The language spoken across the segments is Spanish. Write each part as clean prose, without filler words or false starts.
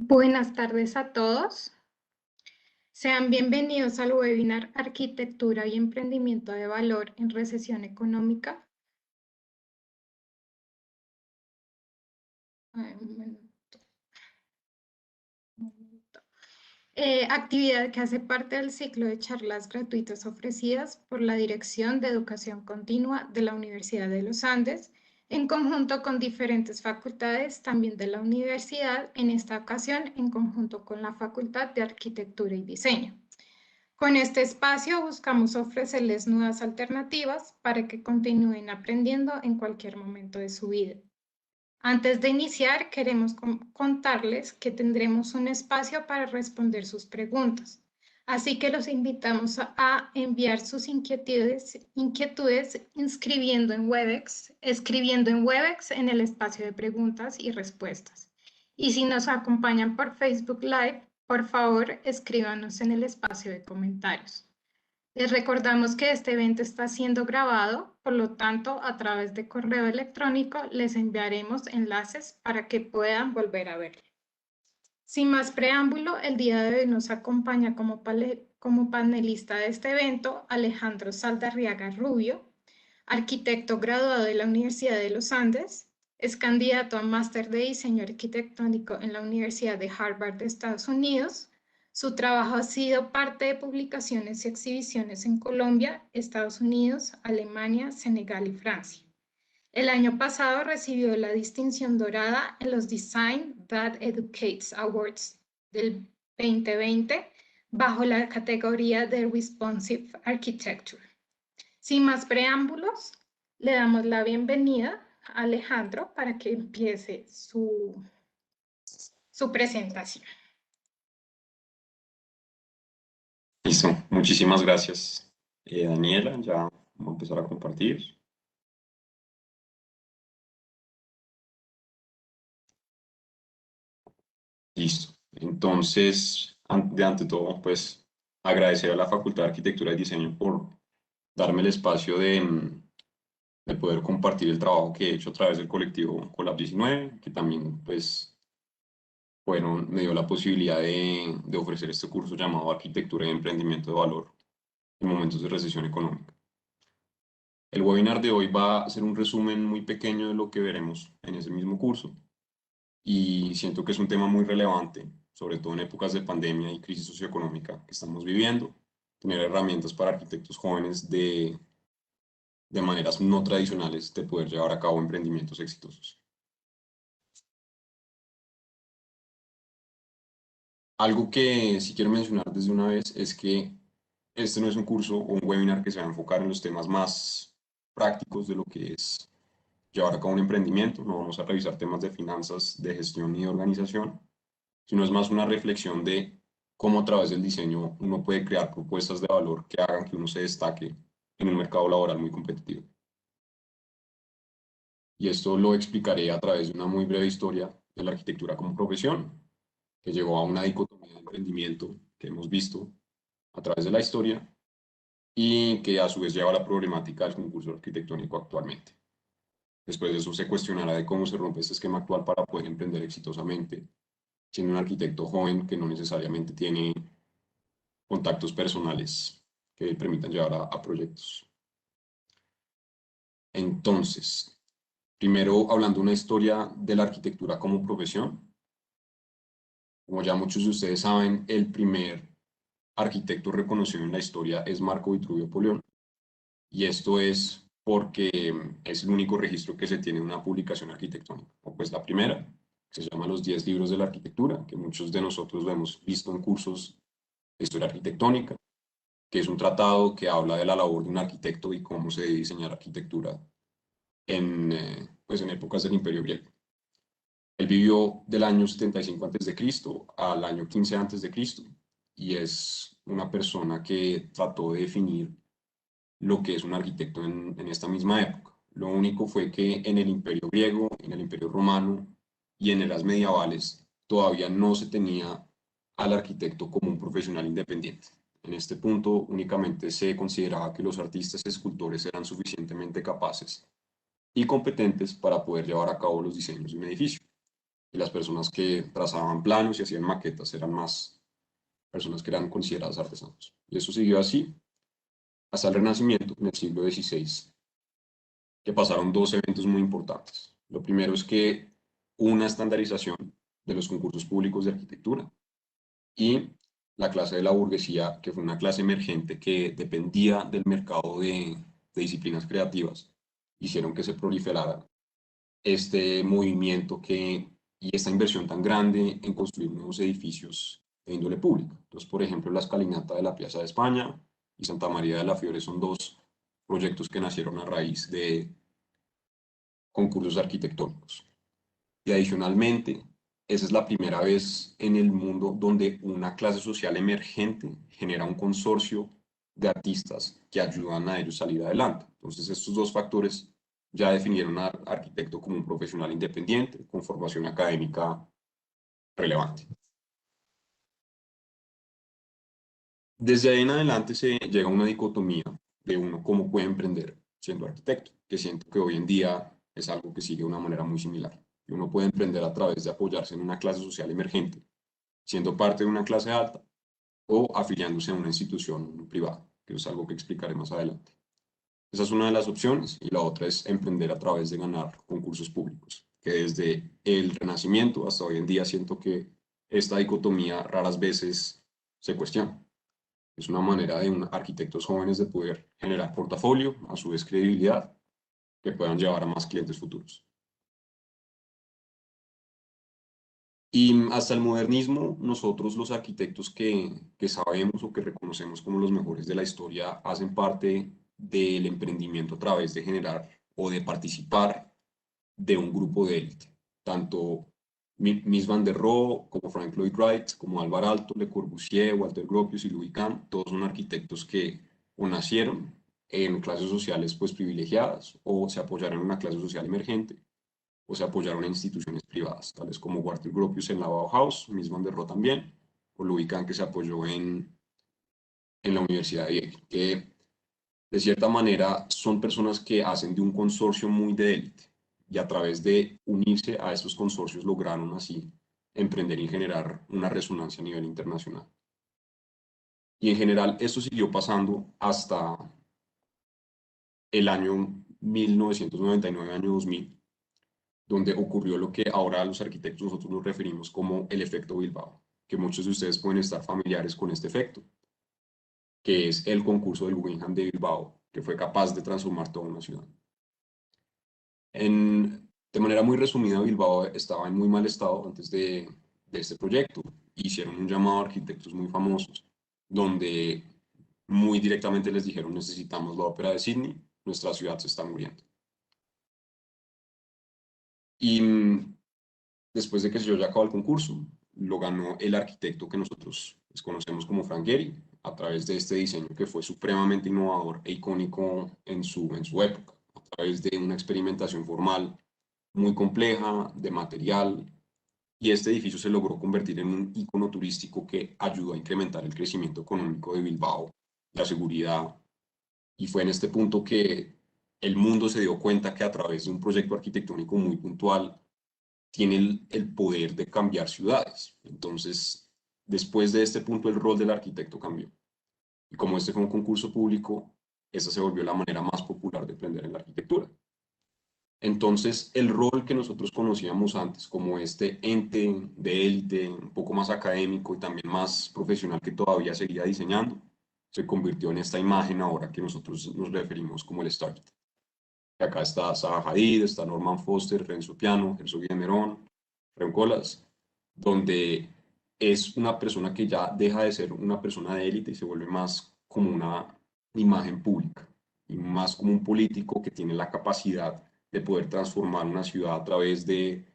Buenas tardes a todos. Sean bienvenidos al webinar Arquitectura y Emprendimiento de Valor en Recesión Económica. Actividad que hace parte del ciclo de charlas gratuitas ofrecidas por la Dirección de Educación Continua de la Universidad de los Andes, en conjunto con diferentes facultades también de la universidad, en esta ocasión en conjunto con la Facultad de Arquitectura y Diseño. Con este espacio buscamos ofrecerles nuevas alternativas para que continúen aprendiendo en cualquier momento de su vida. Antes de iniciar, queremos contarles que tendremos un espacio para responder sus preguntas. Así que los invitamos a enviar sus inquietudes escribiendo en Webex en el espacio de preguntas y respuestas. Y si nos acompañan por Facebook Live, por favor, escríbanos en el espacio de comentarios. Les recordamos que este evento está siendo grabado, por lo tanto, a través de correo electrónico les enviaremos enlaces para que puedan volver a verlo. Sin más preámbulo, el día de hoy nos acompaña como panelista de este evento Alejandro Saldarriaga Rubio, arquitecto graduado de la Universidad de los Andes, es candidato a máster de diseño arquitectónico en la Universidad de Harvard de Estados Unidos. Su trabajo ha sido parte de publicaciones y exhibiciones en Colombia, Estados Unidos, Alemania, Senegal y Francia. El año pasado recibió la distinción dorada en los Design That Educates Awards del 2020 bajo la categoría de Responsive Architecture. Sin más preámbulos, le damos la bienvenida a Alejandro para que empiece su presentación. Listo, muchísimas gracias, Daniela. Ya vamos a empezar a compartir. Listo. Entonces, ante todo, pues agradecer a la Facultad de Arquitectura y Diseño por darme el espacio de poder compartir el trabajo que he hecho a través del colectivo Colab 19, que también, pues, me dio la posibilidad de ofrecer este curso llamado Arquitectura y Emprendimiento de Valor en momentos de recesión económica. El webinar de hoy va a ser un resumen muy pequeño de lo que veremos en ese mismo curso y siento que es un tema muy relevante, sobre todo en épocas de pandemia y crisis socioeconómica que estamos viviendo, tener herramientas para arquitectos jóvenes de maneras no tradicionales de poder llevar a cabo emprendimientos exitosos. Algo que sí quiero mencionar desde una vez es que este no es un curso o un webinar que se va a enfocar en los temas más prácticos de lo que es llevar a cabo un emprendimiento. No vamos a revisar temas de finanzas, de gestión y de organización, sino es más una reflexión de cómo a través del diseño uno puede crear propuestas de valor que hagan que uno se destaque en un mercado laboral muy competitivo. Y esto lo explicaré a través de una muy breve historia de la arquitectura como profesión, que llegó a una dicotomía de emprendimiento que hemos visto a través de la historia y que a su vez lleva a la problemática del concurso arquitectónico actualmente. Después de eso se cuestionará de cómo se rompe este esquema actual para poder emprender exitosamente, siendo un arquitecto joven que no necesariamente tiene contactos personales que permitan llevar a proyectos. Entonces, primero hablando de una historia de la arquitectura como profesión. Como ya muchos de ustedes saben, el primer arquitecto reconocido en la historia es Marco Vitruvio Polión, y esto es porque es el único registro que se tiene de una publicación arquitectónica, o pues la primera, que se llama Los 10 libros de la arquitectura, que muchos de nosotros lo hemos visto en cursos de historia arquitectónica, que es un tratado que habla de la labor de un arquitecto y cómo se debe diseñar arquitectura pues en épocas del Imperio Griego. Él vivió del año 75 a.C. al año 15 a.C. y es una persona que trató de definir lo que es un arquitecto en esta misma época. Lo único fue que en el Imperio Griego, en el Imperio Romano y en eras medievales todavía no se tenía al arquitecto como un profesional independiente. En este punto únicamente se consideraba que los artistas y escultores eran suficientemente capaces y competentes para poder llevar a cabo los diseños de un edificio. y las personas que trazaban planos y hacían maquetas eran más personas que eran consideradas artesanos. Y eso siguió así hasta el Renacimiento, en el siglo XVI, que pasaron dos eventos muy importantes. Lo primero es que hubo una estandarización de los concursos públicos de arquitectura y la clase de la burguesía, que fue una clase emergente que dependía del mercado de disciplinas creativas, hicieron que se proliferara este movimiento y esta inversión tan grande en construir nuevos edificios de índole pública. Entonces, por ejemplo, la escalinata de la Plaza de España y Santa María de la Fiore son dos proyectos que nacieron a raíz de concursos arquitectónicos. Y adicionalmente, esa es la primera vez en el mundo donde una clase social emergente genera un consorcio de artistas que ayudan a ellos a salir adelante. Entonces, estos dos factores ya definieron al arquitecto como un profesional independiente con formación académica relevante. Desde ahí en adelante se llega a una dicotomía de uno cómo puede emprender siendo arquitecto, que siento que hoy en día es algo que sigue de una manera muy similar. Y uno puede emprender a través de apoyarse en una clase social emergente, siendo parte de una clase alta o afiliándose a una institución privada, que es algo que explicaré más adelante. Esa es una de las opciones y la otra es emprender a través de ganar concursos públicos, que desde el Renacimiento hasta hoy en día siento que esta dicotomía raras veces se cuestiona. Es una manera de arquitectos jóvenes de poder generar portafolio, a su vez credibilidad, que puedan llevar a más clientes futuros. Y hasta el modernismo, nosotros los arquitectos que sabemos o que reconocemos como los mejores de la historia hacen parte del emprendimiento a través de generar o de participar de un grupo de élite. Tanto Mies van der Rohe, como Frank Lloyd Wright, como Alvar Aalto, Le Corbusier, Walter Gropius y Louis Kahn, todos son arquitectos que o nacieron en clases sociales pues privilegiadas o se apoyaron en una clase social emergente o se apoyaron en instituciones privadas, tales como Walter Gropius en la Bauhaus, Mies van der Rohe también, o Louis Kahn que se apoyó en la Universidad de Yale, que de cierta manera son personas que hacen de un consorcio muy de élite y a través de unirse a estos consorcios lograron así emprender y generar una resonancia a nivel internacional. Y en general esto siguió pasando hasta el año 1999, año 2000, donde ocurrió lo que ahora los arquitectos nosotros nos referimos como el efecto Bilbao, que muchos de ustedes pueden estar familiares con este efecto, que es el concurso del Guggenheim de Bilbao, que fue capaz de transformar toda una ciudad. De manera muy resumida, Bilbao estaba en muy mal estado antes de este proyecto. Hicieron un llamado a arquitectos muy famosos, donde muy directamente les dijeron, necesitamos la ópera de Sydney, nuestra ciudad se está muriendo. Y después de que se llevó a cabo el concurso, lo ganó el arquitecto que nosotros pues, conocemos como Frank Gehry, a través de este diseño que fue supremamente innovador e icónico en su época, a través de una experimentación formal muy compleja, de material, y este edificio se logró convertir en un icono turístico que ayudó a incrementar el crecimiento económico de Bilbao, la seguridad, y fue en este punto que el mundo se dio cuenta que a través de un proyecto arquitectónico muy puntual tiene el poder de cambiar ciudades. Entonces, después de este punto, el rol del arquitecto cambió. Y como este fue un concurso público, esa se volvió la manera más popular de aprender en la arquitectura. Entonces, el rol que nosotros conocíamos antes como este ente de élite, un poco más académico y también más profesional que todavía seguía diseñando, se convirtió en esta imagen ahora que nosotros nos referimos como el startup. Acá está Zaha Hadid, está Norman Foster, Renzo Piano, Herzog y de Merón, Colas, donde es una persona que ya deja de ser una persona de élite y se vuelve más como una imagen pública y más como un político que tiene la capacidad de poder transformar una ciudad a través de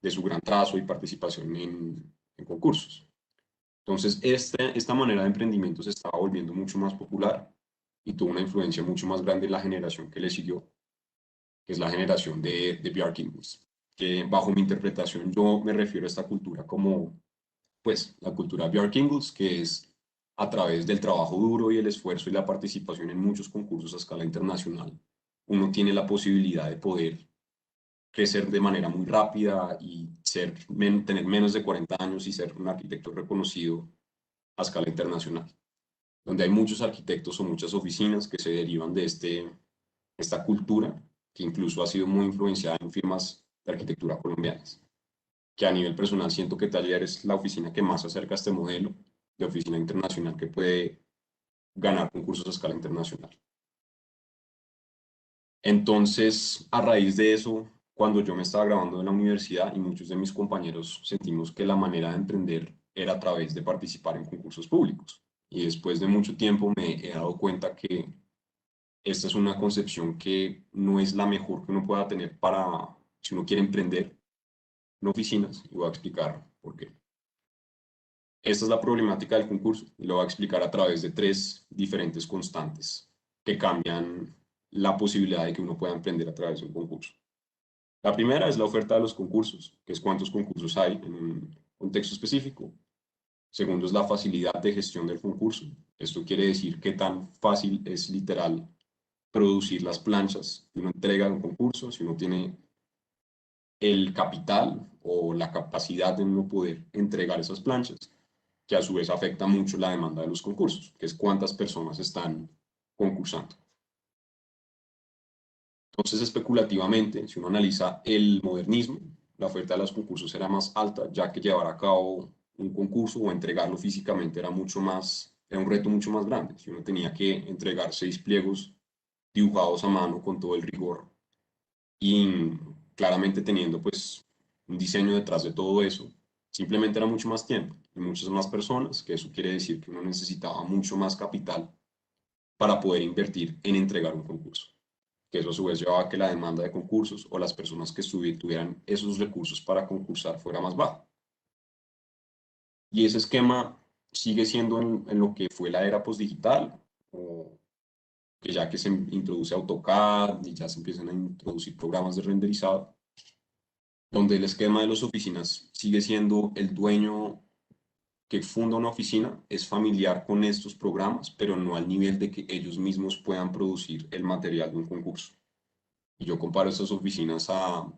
su gran trazo y participación en concursos. Entonces, esta manera de emprendimiento se estaba volviendo mucho más popular y tuvo una influencia mucho más grande en la generación que le siguió, que es la generación de Bjarke Ingels, que bajo mi interpretación yo me refiero a esta cultura como, pues, la cultura Bjarke Ingels, que es a través del trabajo duro y el esfuerzo y la participación en muchos concursos a escala internacional, uno tiene la posibilidad de poder crecer de manera muy rápida y tener menos de 40 años y ser un arquitecto reconocido a escala internacional, donde hay muchos arquitectos o muchas oficinas que se derivan de esta cultura, que incluso ha sido muy influenciada en firmas de arquitectura colombianas, que a nivel personal siento que Taller es la oficina que más se acerca a este modelo de oficina internacional que puede ganar concursos a escala internacional. Entonces, a raíz de eso, cuando yo me estaba graduando de la universidad y muchos de mis compañeros sentimos que la manera de emprender era a través de participar en concursos públicos. Y después de mucho tiempo me he dado cuenta que esta es una concepción que no es la mejor que uno pueda tener para si uno quiere emprender en oficinas, y voy a explicar por qué. Esta es la problemática del concurso y lo voy a explicar a través de tres diferentes constantes que cambian la posibilidad de que uno pueda emprender a través de un concurso. La primera es la oferta de los concursos, que es cuántos concursos hay en un contexto específico. Segundo es la facilidad de gestión del concurso. Esto quiere decir qué tan fácil es literal producir las planchas que uno entrega en un concurso, si uno tiene el capital o la capacidad de uno poder entregar esas planchas, que a su vez afecta mucho la demanda de los concursos, que es cuántas personas están concursando. Entonces, especulativamente, si uno analiza el modernismo, la oferta de los concursos era más alta, ya que llevar a cabo un concurso o entregarlo físicamente era un reto mucho más grande. Si uno tenía que entregar 6 pliegos dibujados a mano con todo el rigor y claramente teniendo pues un diseño detrás de todo eso, simplemente era mucho más tiempo y muchas más personas, que eso quiere decir que uno necesitaba mucho más capital para poder invertir en entregar un concurso, que eso a su vez llevaba a que la demanda de concursos o las personas que tuvieran esos recursos para concursar fuera más baja. Y ese esquema sigue siendo en lo que fue la era postdigital, o que ya que se introduce AutoCAD y ya se empiezan a introducir programas de renderizado, donde el esquema de las oficinas sigue siendo el dueño que funda una oficina, es familiar con estos programas, pero no al nivel de que ellos mismos puedan producir el material de un concurso. Y yo comparo estas oficinas a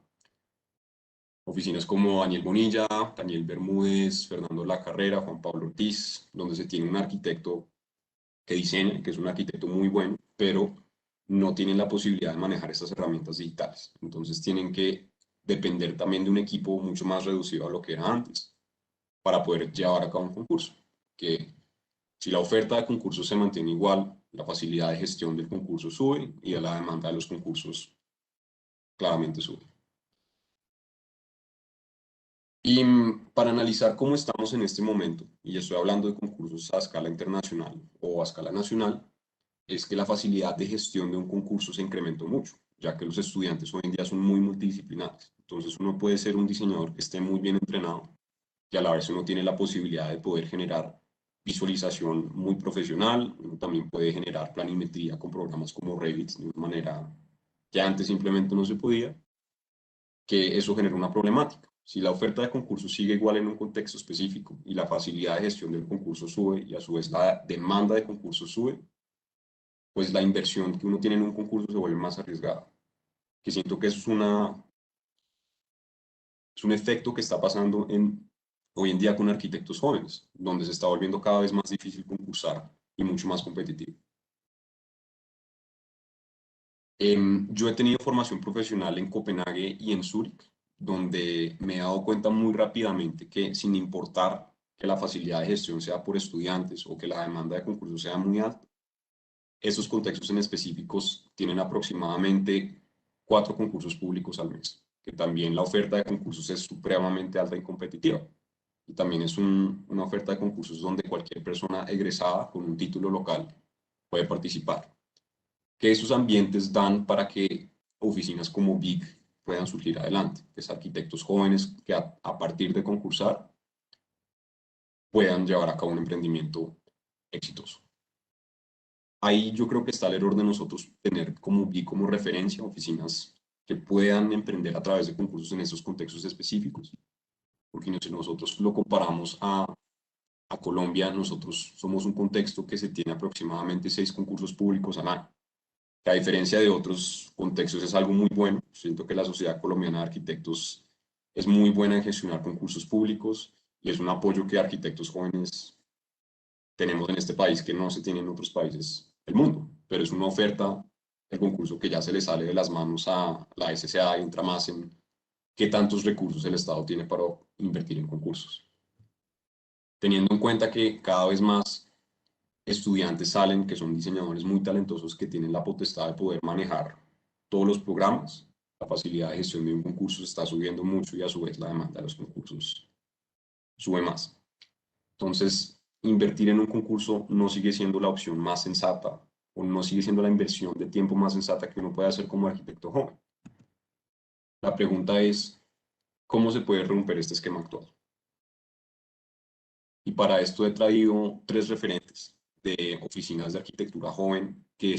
oficinas como Daniel Bonilla, Daniel Bermúdez, Fernando La Carrera, Juan Pablo Ortiz, donde se tiene un arquitecto que diseña, que es un arquitecto muy bueno, pero no tienen la posibilidad de manejar estas herramientas digitales. Entonces tienen que depender también de un equipo mucho más reducido a lo que era antes para poder llevar a cabo un concurso. Que si la oferta de concursos se mantiene igual, la facilidad de gestión del concurso sube y la demanda de los concursos claramente sube. Y para analizar cómo estamos en este momento, y estoy hablando de concursos a escala internacional o a escala nacional, es que la facilidad de gestión de un concurso se incrementó mucho, ya que los estudiantes hoy en día son muy multidisciplinares. Entonces uno puede ser un diseñador que esté muy bien entrenado y a la vez uno tiene la posibilidad de poder generar visualización muy profesional, uno también puede generar planimetría con programas como Revit de una manera que antes simplemente no se podía, que eso genera una problemática. Si la oferta de concurso sigue igual en un contexto específico y la facilidad de gestión del concurso sube y a su vez la demanda de concurso sube, pues la inversión que uno tiene en un concurso se vuelve más arriesgada. Que siento que eso es un efecto que está pasando hoy en día con arquitectos jóvenes, donde se está volviendo cada vez más difícil concursar y mucho más competitivo. Yo he tenido formación profesional en Copenhague y en Zúrich, donde me he dado cuenta muy rápidamente que sin importar que la facilidad de gestión sea por estudiantes o que la demanda de concursos sea muy alta, estos contextos en específicos tienen aproximadamente 4 concursos públicos al mes, que también la oferta de concursos es supremamente alta y competitiva. Y también es una oferta de concursos donde cualquier persona egresada con un título local puede participar. Que esos ambientes dan para que oficinas como BIG puedan surgir adelante, que es arquitectos jóvenes que a partir de concursar puedan llevar a cabo un emprendimiento exitoso. Ahí yo creo que está el error de nosotros tener como BIG como referencia oficinas que puedan emprender a través de concursos en esos contextos específicos, porque si nosotros lo comparamos a Colombia, nosotros somos un contexto que se tiene aproximadamente 6 concursos públicos al año. que a diferencia de otros contextos es algo muy bueno. Siento que la Sociedad Colombiana de Arquitectos es muy buena en gestionar concursos públicos y es un apoyo que arquitectos jóvenes tenemos en este país que no se tiene en otros países del mundo, pero es una oferta, el concurso que ya se le sale de las manos a la SCA y entra más en qué tantos recursos el Estado tiene para invertir en concursos. Teniendo en cuenta que cada vez más estudiantes salen que son diseñadores muy talentosos que tienen la potestad de poder manejar todos los programas, la facilidad de gestión de un concurso se está subiendo mucho y a su vez la demanda de los concursos sube más. Entonces, invertir en un concurso no sigue siendo la opción más sensata o no sigue siendo la inversión de tiempo más sensata que uno puede hacer como arquitecto joven. La pregunta es, ¿cómo se puede romper este esquema actual? Y para esto he traído 3 referentes de oficinas de arquitectura joven que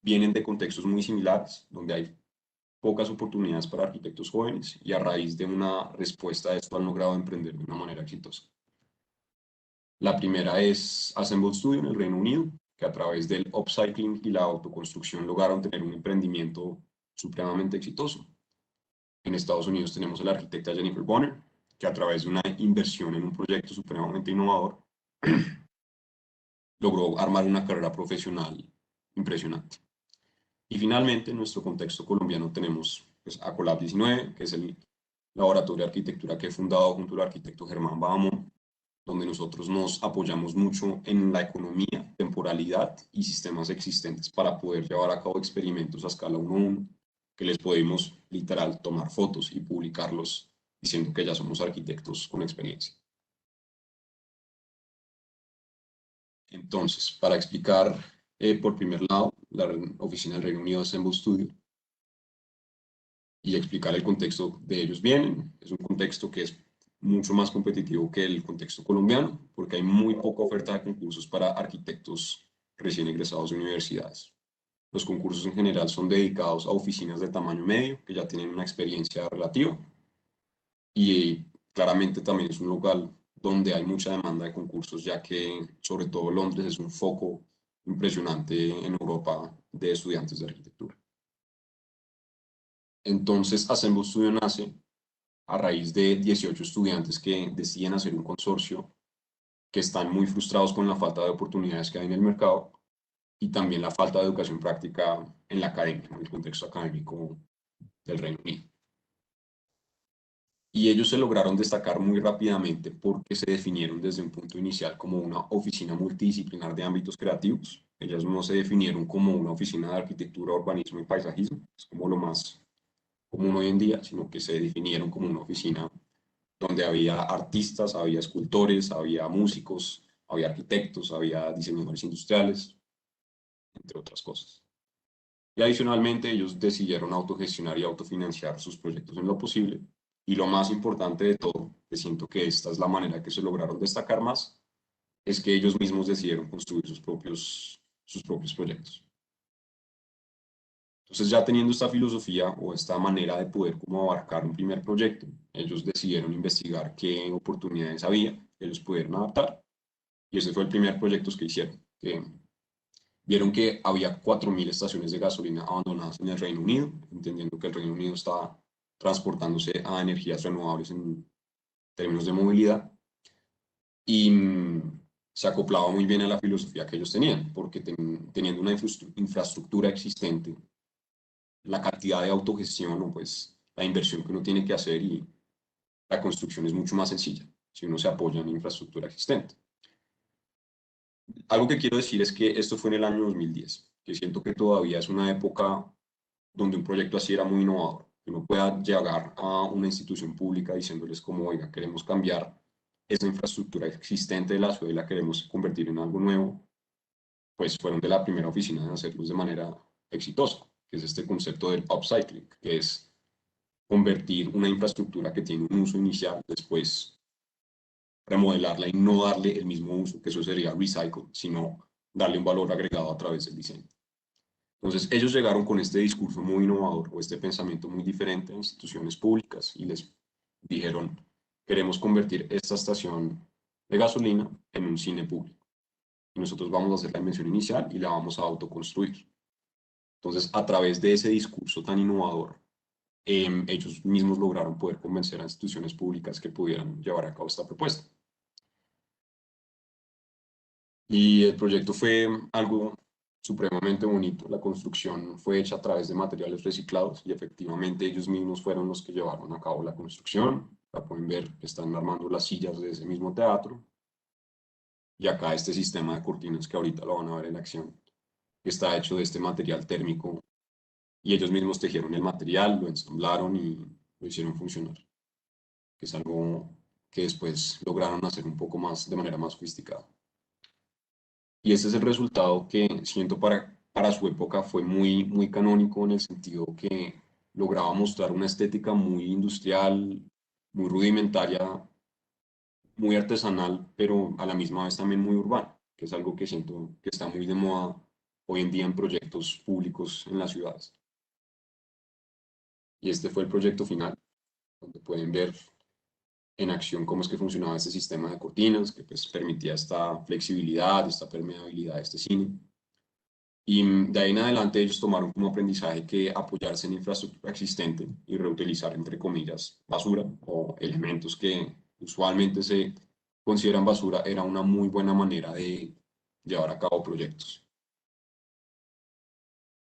vienen de contextos muy similares, donde hay pocas oportunidades para arquitectos jóvenes y a raíz de una respuesta a esto han logrado emprender de una manera exitosa. La primera es Assemble Studio en el Reino Unido, que a través del upcycling y la autoconstrucción lograron tener un emprendimiento supremamente exitoso. En Estados Unidos tenemos a la arquitecta Jennifer Bonner, que a través de una inversión en un proyecto supremamente innovador logró armar una carrera profesional impresionante. Y finalmente, en nuestro contexto colombiano tenemos pues, a Colab 19, que es el laboratorio de arquitectura que he fundado junto al arquitecto Germán Bamo, donde nosotros nos apoyamos mucho en la economía, temporalidad y sistemas existentes para poder llevar a cabo experimentos a escala 1:1, que les podemos literal tomar fotos y publicarlos diciendo que ya somos arquitectos con experiencia. Entonces, para explicar por primer lado la oficina del Reino Unido de Assemble Studio y explicar el contexto de ellos vienen, es un contexto que es mucho más competitivo que el contexto colombiano, porque hay muy poca oferta de concursos para arquitectos recién egresados de universidades. Los concursos en general son dedicados a oficinas de tamaño medio, que ya tienen una experiencia relativa, y claramente también es un lugar donde hay mucha demanda de concursos, ya que sobre todo Londres es un foco impresionante en Europa de estudiantes de arquitectura. Entonces, Assemble Studio nace a raíz de 18 estudiantes que deciden hacer un consorcio, que están muy frustrados con la falta de oportunidades que hay en el mercado y también la falta de educación práctica en la academia, en el contexto académico del Reino Unido. Y ellos se lograron destacar muy rápidamente porque se definieron desde un punto inicial como una oficina multidisciplinar de ámbitos creativos. Ellas no se definieron como una oficina de arquitectura, urbanismo y paisajismo, es como lo más común hoy en día, sino que se definieron como una oficina donde había artistas, había escultores, había músicos, había arquitectos, había diseñadores industriales, entre otras cosas. Y adicionalmente ellos decidieron autogestionar y autofinanciar sus proyectos en lo posible. Y lo más importante de todo, que siento que esta es la manera que se lograron destacar más, es que ellos mismos decidieron construir sus propios proyectos. Entonces, ya teniendo esta filosofía o esta manera de poder como abarcar un primer proyecto, ellos decidieron investigar qué oportunidades había, que ellos pudieran adaptar. Y ese fue el primer proyecto que hicieron, que vieron que había 4.000 estaciones de gasolina abandonadas en el Reino Unido, entendiendo que el Reino Unido está transportándose a energías renovables en términos de movilidad. Y se acoplaba muy bien a la filosofía que ellos tenían, porque teniendo una infraestructura existente, la cantidad de autogestión o pues la inversión que uno tiene que hacer y la construcción es mucho más sencilla si uno se apoya en infraestructura existente. Algo que quiero decir es que esto fue en el año 2010, que siento que todavía es una época donde un proyecto así era muy innovador, que uno pueda llegar a una institución pública diciéndoles como, oiga, queremos cambiar esta infraestructura existente de la ciudad y la queremos convertir en algo nuevo, pues fueron de la primera oficina en hacerlo de manera exitosa, que es este concepto del upcycling, que es convertir una infraestructura que tiene un uso inicial, después remodelarla y no darle el mismo uso, que eso sería recycle, sino darle un valor agregado a través del diseño. Entonces, ellos llegaron con este discurso muy innovador o este pensamiento muy diferente a instituciones públicas y les dijeron, queremos convertir esta estación de gasolina en un cine público. Y nosotros vamos a hacer la inversión inicial y la vamos a autoconstruir. Entonces, a través de ese discurso tan innovador, ellos mismos lograron poder convencer a instituciones públicas que pudieran llevar a cabo esta propuesta. Y el proyecto fue algo supremamente bonito. La construcción fue hecha a través de materiales reciclados y efectivamente ellos mismos fueron los que llevaron a cabo la construcción. La pueden ver, están armando las sillas de ese mismo teatro. Y acá este sistema de cortinas que ahorita lo van a ver en acción, que está hecho de este material térmico. Y ellos mismos tejieron el material, lo ensamblaron y lo hicieron funcionar, que es algo que después lograron hacer un poco más, de manera más sofisticada. Y este es el resultado que siento para su época fue muy canónico en el sentido que lograba mostrar una estética muy industrial, muy rudimentaria, muy artesanal, pero a la misma vez también muy urbana, que es algo que siento que está muy de moda hoy en día en proyectos públicos en las ciudades. Y este fue el proyecto final, donde pueden ver en acción cómo es que funcionaba este sistema de cortinas, que pues permitía esta flexibilidad, esta permeabilidad de este cine. Y de ahí en adelante ellos tomaron como aprendizaje que apoyarse en infraestructura existente y reutilizar, entre comillas, basura o elementos que usualmente se consideran basura era una muy buena manera de llevar a cabo proyectos.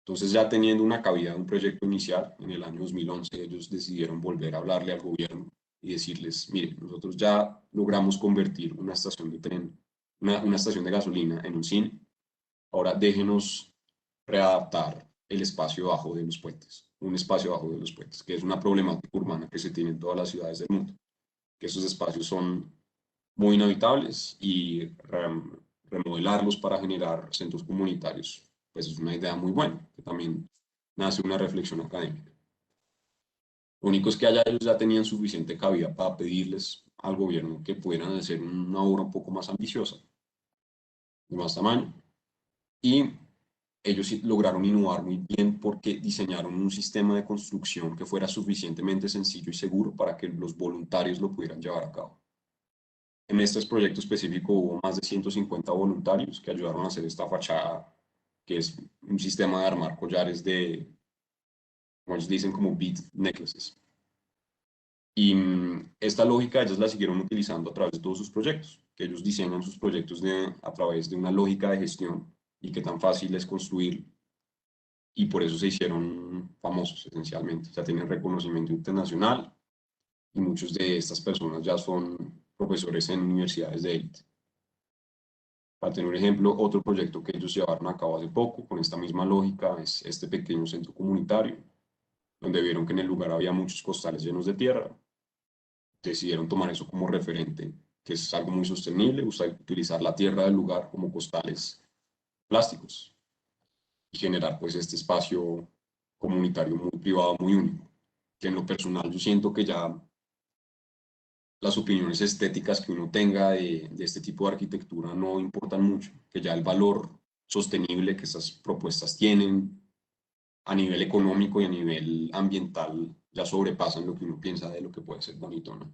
Entonces, ya teniendo una cabida de un proyecto inicial, en el año 2011 ellos decidieron volver a hablarle al gobierno y decirles, miren, nosotros ya logramos convertir una estación de tren, una estación de gasolina en un cine, ahora déjenos readaptar el espacio bajo de los puentes, un espacio bajo de los puentes, que es una problemática urbana que se tiene en todas las ciudades del mundo, que esos espacios son muy inhabitables y remodelarlos para generar centros comunitarios, pues es una idea muy buena, que también nace una reflexión académica. Lo único es que allá ellos ya tenían suficiente cabida para pedirles al gobierno que pudieran hacer una obra un poco más ambiciosa, de más tamaño, y ellos lograron innovar muy bien porque diseñaron un sistema de construcción que fuera suficientemente sencillo y seguro para que los voluntarios lo pudieran llevar a cabo. En este proyecto específico hubo más de 150 voluntarios que ayudaron a hacer esta fachada, que es un sistema de armar collares de, como ellos dicen, como bead necklaces. Y esta lógica ellos la siguieron utilizando a través de todos sus proyectos, que ellos diseñan sus proyectos a través de una lógica de gestión y qué tan fácil es construir. Y por eso se hicieron famosos esencialmente. Ya tienen reconocimiento internacional y muchos de estas personas ya son profesores en universidades de élite. Para tener un ejemplo, otro proyecto que ellos llevaron a cabo hace poco con esta misma lógica es este pequeño centro comunitario, donde vieron que en el lugar había muchos costales llenos de tierra. Decidieron tomar eso como referente, que es algo muy sostenible, utilizar la tierra del lugar como costales plásticos y generar pues este espacio comunitario muy privado, muy único, que en lo personal yo siento que ya las opiniones estéticas que uno tenga de este tipo de arquitectura no importan mucho, que ya el valor sostenible que estas propuestas tienen a nivel económico y a nivel ambiental ya sobrepasan lo que uno piensa de lo que puede ser bonito, ¿no?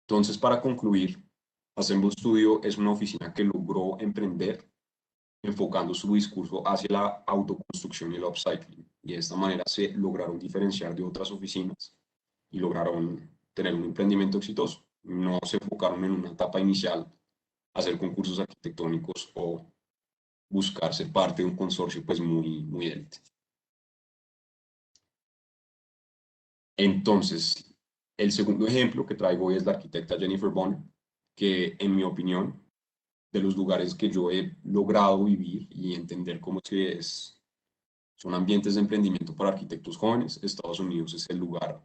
Entonces, para concluir, Assemble Studio es una oficina que logró emprender enfocando su discurso hacia la autoconstrucción y el upcycling. Y de esta manera se lograron diferenciar de otras oficinas y lograron tener un emprendimiento exitoso. No se enfocaron en una etapa inicial a hacer concursos arquitectónicos o buscar ser parte de un consorcio pues muy élite. Entonces, el segundo ejemplo que traigo hoy es la arquitecta Jennifer Bonner, que en mi opinión, de los lugares que yo he logrado vivir y entender cómo es que son ambientes de emprendimiento para arquitectos jóvenes, Estados Unidos es el lugar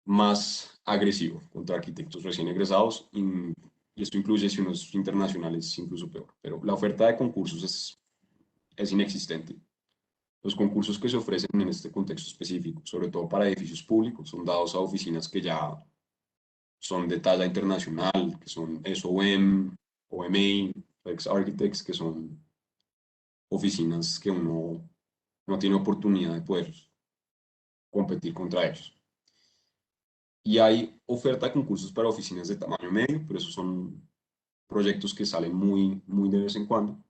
más agresivo contra arquitectos recién egresados y esto incluye si unos internacionales incluso peor. Pero la oferta de concursos es inexistente. Los concursos que se ofrecen en este contexto específico, sobre todo para edificios públicos, son dados a oficinas que ya son de talla internacional, que son SOM, OMA, Flex Architects, que son oficinas que uno no tiene oportunidad de poder competir contra ellos. Y hay oferta de concursos para oficinas de tamaño medio, pero esos son proyectos que salen muy de vez en cuando.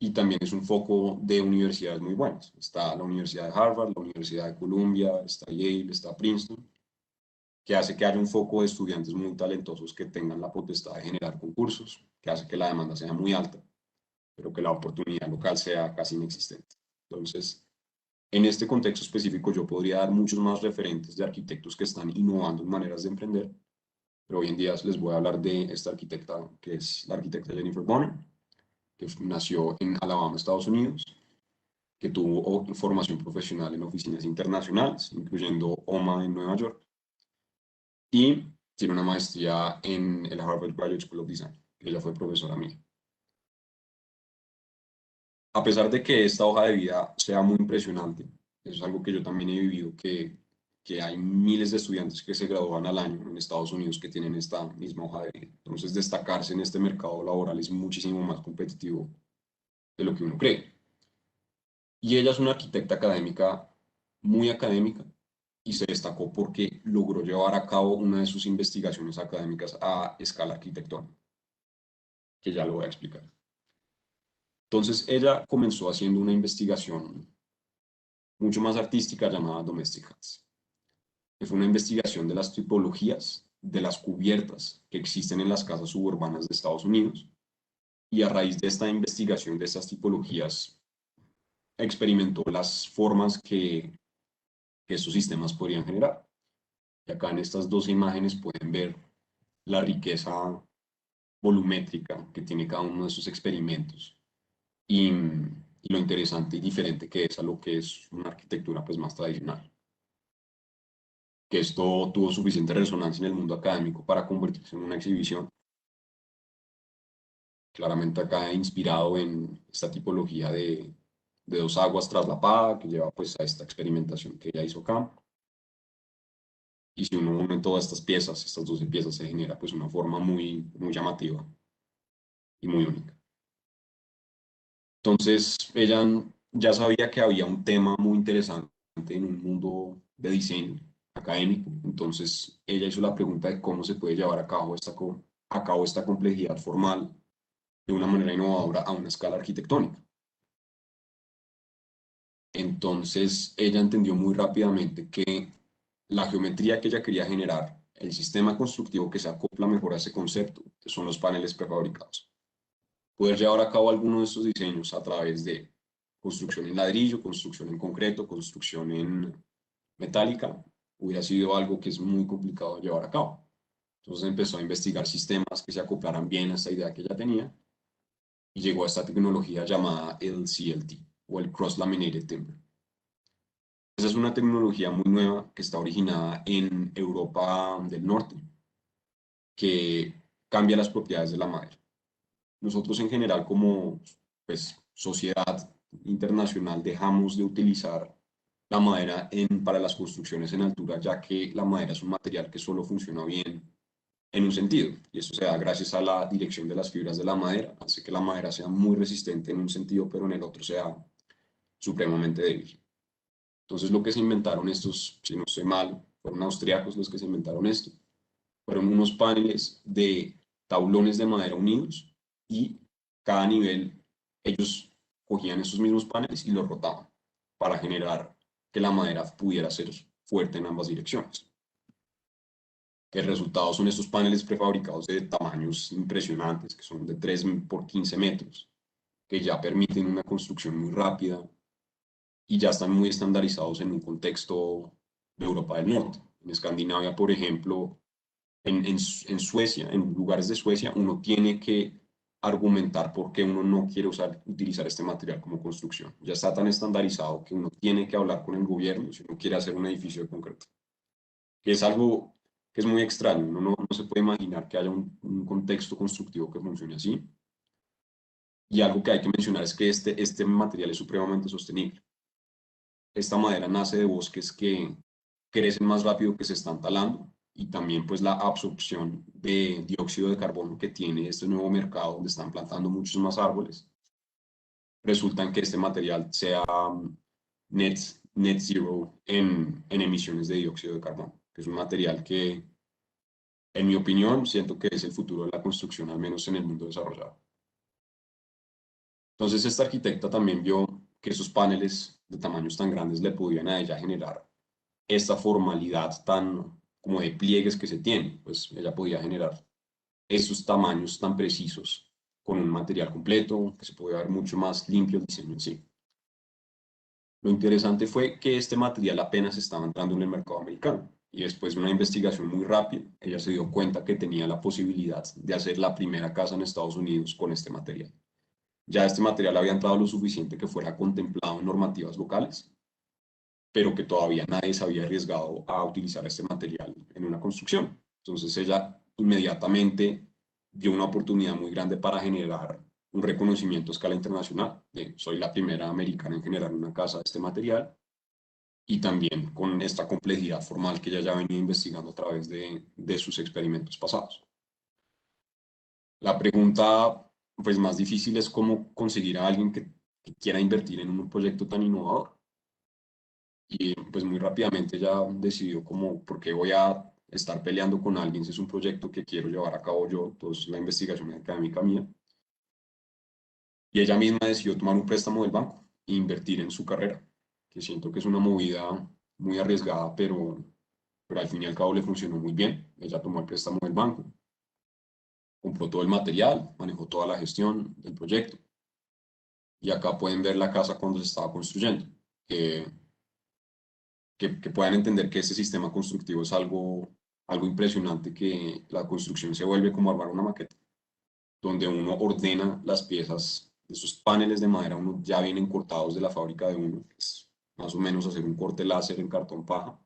y también es un foco de universidades muy buenas. Está la Universidad de Harvard, la Universidad de Columbia, está Yale, está Princeton, que hace que haya un foco de estudiantes muy talentosos que tengan la potestad de generar concursos, que hace que la demanda sea muy alta, pero que la oportunidad local sea casi inexistente. Entonces, en este contexto específico, yo podría dar muchos más referentes de arquitectos que están innovando en maneras de emprender, pero hoy en día les voy a hablar de esta arquitecta, que es la arquitecta Jennifer Bonner, que nació en Alabama, Estados Unidos, que tuvo formación profesional en oficinas internacionales, incluyendo OMA en Nueva York, y tiene una maestría en el Harvard Graduate School of Design, que ella fue profesora mía. A pesar de que esta hoja de vida sea muy impresionante, eso es algo que yo también he vivido, que hay miles de estudiantes que se gradúan al año en Estados Unidos que tienen esta misma hoja de vida. Entonces, destacarse en este mercado laboral es muchísimo más competitivo de lo que uno cree. Y ella es una arquitecta académica, muy académica, y se destacó porque logró llevar a cabo una de sus investigaciones académicas a escala arquitectónica, que ya lo voy a explicar. Entonces, ella comenzó haciendo una investigación mucho más artística llamada Domestic Hats, que fue una investigación de las tipologías de las cubiertas que existen en las casas suburbanas de Estados Unidos, y a raíz de esta investigación de estas tipologías experimentó las formas que estos sistemas podrían generar. Y acá en estas dos imágenes pueden ver la riqueza volumétrica que tiene cada uno de esos experimentos y lo interesante y diferente que es a lo que es una arquitectura pues más tradicional. Que esto tuvo suficiente resonancia en el mundo académico para convertirse en una exhibición, claramente acá inspirado en esta tipología de dos aguas traslapada que lleva pues a esta experimentación que ella hizo acá. Y si uno une todas estas piezas, estas 12 piezas, se genera pues una forma muy, muy llamativa y muy única. Entonces, ella ya sabía que había un tema muy interesante en un mundo de diseño académico. Entonces, ella hizo la pregunta de cómo se puede llevar a cabo esta complejidad formal de una manera innovadora a una escala arquitectónica. Entonces, ella entendió muy rápidamente que la geometría que ella quería generar, el sistema constructivo que se acopla mejor a ese concepto, son los paneles prefabricados. Poder llevar a cabo alguno de estos diseños a través de construcción en ladrillo, construcción en concreto, construcción en metálica, hubiera sido algo que es muy complicado de llevar a cabo. Entonces empezó a investigar sistemas que se acoplaran bien a esta idea que ella tenía y llegó a esta tecnología llamada el CLT o el Cross Laminated Timber. Esa es una tecnología muy nueva que está originada en Europa del Norte, que cambia las propiedades de la madera. Nosotros en general como pues, sociedad internacional dejamos de utilizar la madera para las construcciones en altura, ya que la madera es un material que solo funciona bien en un sentido, y eso se da gracias a la dirección de las fibras de la madera, hace que la madera sea muy resistente en un sentido, pero en el otro sea supremamente débil. Entonces lo que se inventaron estos, si no estoy mal, fueron austriacos los que se inventaron esto, fueron unos paneles de tablones de madera unidos y cada nivel ellos cogían esos mismos paneles y los rotaban para generar que la madera pudiera ser fuerte en ambas direcciones. El resultado son estos paneles prefabricados de tamaños impresionantes, que son de 3 por 15 metros, que ya permiten una construcción muy rápida y ya están muy estandarizados en un contexto de Europa del Norte. En Escandinavia, por ejemplo, en Suecia, en lugares de Suecia, uno tiene que argumentar por qué uno no quiere utilizar este material como construcción. Ya está tan estandarizado que uno tiene que hablar con el gobierno si uno quiere hacer un edificio de concreto. Que es algo que es muy extraño. Uno no se puede imaginar que haya un contexto constructivo que funcione así. Y algo que hay que mencionar es que este material es supremamente sostenible. Esta madera nace de bosques que crecen más rápido que se están talando y también pues la absorción de dióxido de carbono que tiene este nuevo mercado donde están plantando muchos más árboles, resulta en que este material sea net, net zero en emisiones de dióxido de carbono, que es un material que, en mi opinión, siento que es el futuro de la construcción, al menos en el mundo desarrollado. Entonces esta arquitecta también vio que esos paneles de tamaños tan grandes le podían a ella generar esta formalidad tan como de pliegues que se tiene, pues ella podía generar esos tamaños tan precisos con un material completo, que se podía ver mucho más limpio el diseño en sí. Lo interesante fue que este material apenas estaba entrando en el mercado americano y después de una investigación muy rápida, ella se dio cuenta que tenía la posibilidad de hacer la primera casa en Estados Unidos con este material. Ya este material había entrado lo suficiente que fuera contemplado en normativas locales, pero que todavía nadie se había arriesgado a utilizar este material en una construcción. Entonces ella inmediatamente dio una oportunidad muy grande para generar un reconocimiento a escala internacional. Soy la primera americana en generar una casa de este material y también con esta complejidad formal que ella ya venía investigando a través de sus experimentos pasados. La pregunta pues, más difícil es cómo conseguir a alguien que quiera invertir en un proyecto tan innovador. Y pues muy rápidamente ella decidió como, ¿por qué voy a estar peleando con alguien si es un proyecto que quiero llevar a cabo yo? Entonces la investigación académica mía. Y ella misma decidió tomar un préstamo del banco e invertir en su carrera, que siento que es una movida muy arriesgada, pero al fin y al cabo le funcionó muy bien. Ella tomó el préstamo del banco, compró todo el material, manejó toda la gestión del proyecto. Y acá pueden ver la casa cuando se estaba construyendo. Que que puedan entender que este sistema constructivo es algo impresionante, que la construcción se vuelve como armar una maqueta, donde uno ordena las piezas de esos paneles de madera, uno ya vienen cortados de la fábrica de uno, que es más o menos hacer un corte láser en cartón paja,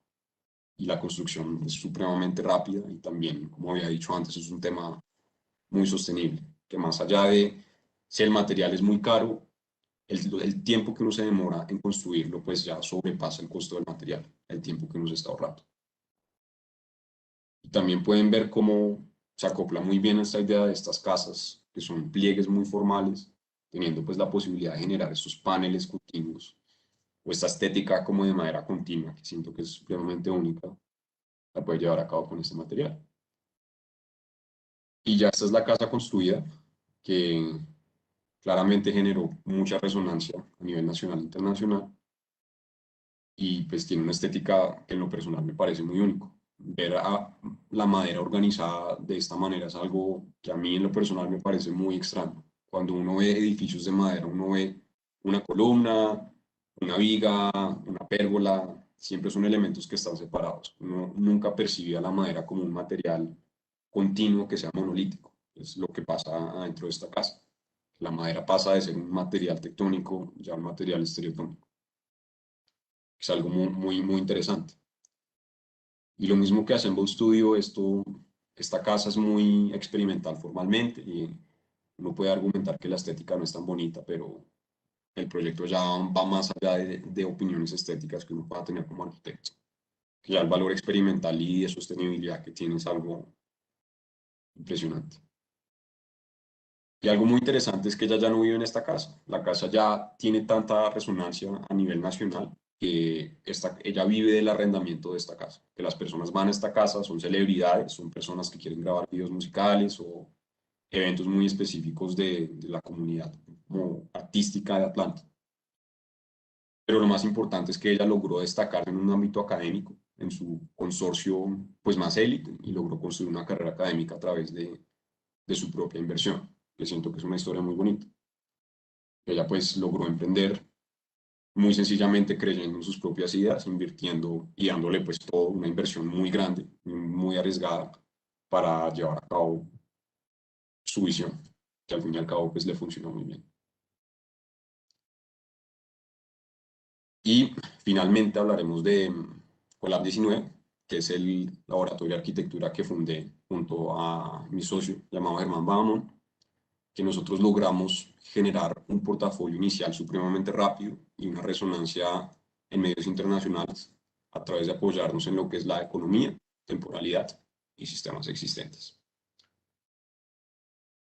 y la construcción es supremamente rápida y también, como había dicho antes, es un tema muy sostenible, que más allá de si el material es muy caro, el tiempo que uno se demora en construirlo, pues ya sobrepasa el costo del material, el tiempo que uno se está ahorrando. Y también pueden ver cómo se acopla muy bien esta idea de estas casas, que son pliegues muy formales, teniendo pues la posibilidad de generar estos paneles continuos, o esta estética como de madera continua, que siento que es supremamente única, la puede llevar a cabo con este material. Y ya esta es la casa construida, que claramente generó mucha resonancia a nivel nacional e internacional, y pues tiene una estética que en lo personal me parece muy único. Ver a la madera organizada de esta manera es algo que a mí en lo personal me parece muy extraño. Cuando uno ve edificios de madera, uno ve una columna, una viga, una pérgola, siempre son elementos que están separados. Uno nunca percibe a la madera como un material continuo que sea monolítico. Es lo que pasa dentro de esta casa. La madera pasa de ser un material tectónico ya a un material estereotónico. Es algo muy interesante. Y lo mismo que hace en Bow Studio, esta casa es muy experimental formalmente y uno puede argumentar que la estética no es tan bonita, pero el proyecto ya va más allá de opiniones estéticas que uno pueda tener como arquitecto. Que ya el valor experimental y de sostenibilidad que tiene es algo impresionante. Y algo muy interesante es que ella ya no vive en esta casa. La casa ya tiene tanta resonancia a nivel nacional que ella vive del arrendamiento de esta casa. Que las personas van a esta casa, son celebridades, son personas que quieren grabar videos musicales o eventos muy específicos de la comunidad como artística de Atlanta. Pero lo más importante es que ella logró destacar en un ámbito académico, en su consorcio pues más élite, y logró construir una carrera académica a través de su propia inversión, que siento que es una historia muy bonita. Ella pues logró emprender muy sencillamente creyendo en sus propias ideas, invirtiendo y dándole pues toda una inversión muy grande, muy arriesgada para llevar a cabo su visión, que al fin y al cabo pues le funcionó muy bien. Y finalmente hablaremos de Colab 19, que es el laboratorio de arquitectura que fundé junto a mi socio llamado Germán Bahamón, que nosotros logramos generar un portafolio inicial supremamente rápido y una resonancia en medios internacionales a través de apoyarnos en lo que es la economía, temporalidad y sistemas existentes.